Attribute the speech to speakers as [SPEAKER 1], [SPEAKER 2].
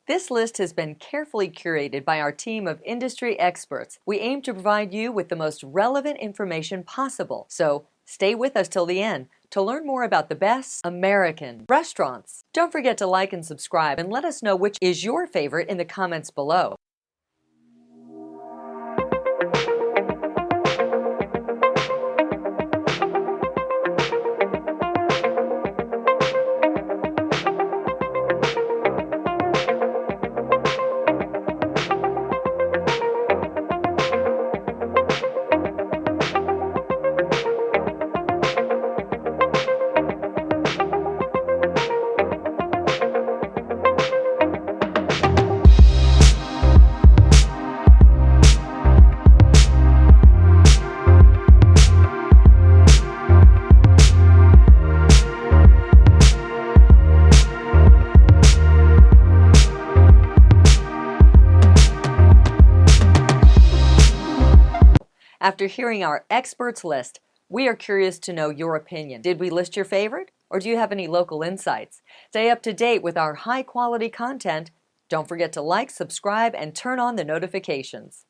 [SPEAKER 1] This list has been carefully curated by our team of industry experts. We aim to provide you with the most relevant information possible, so stay with us till the end to learn more about the best American restaurants. Don't forget to like and subscribe and let us know which is your favorite in the comments below. After hearing our experts list, we are curious to know your opinion. Did we list your favorite, or do you have any local insights? Stay up to date with our high-quality content. Don't forget to like, subscribe, and turn on the notifications.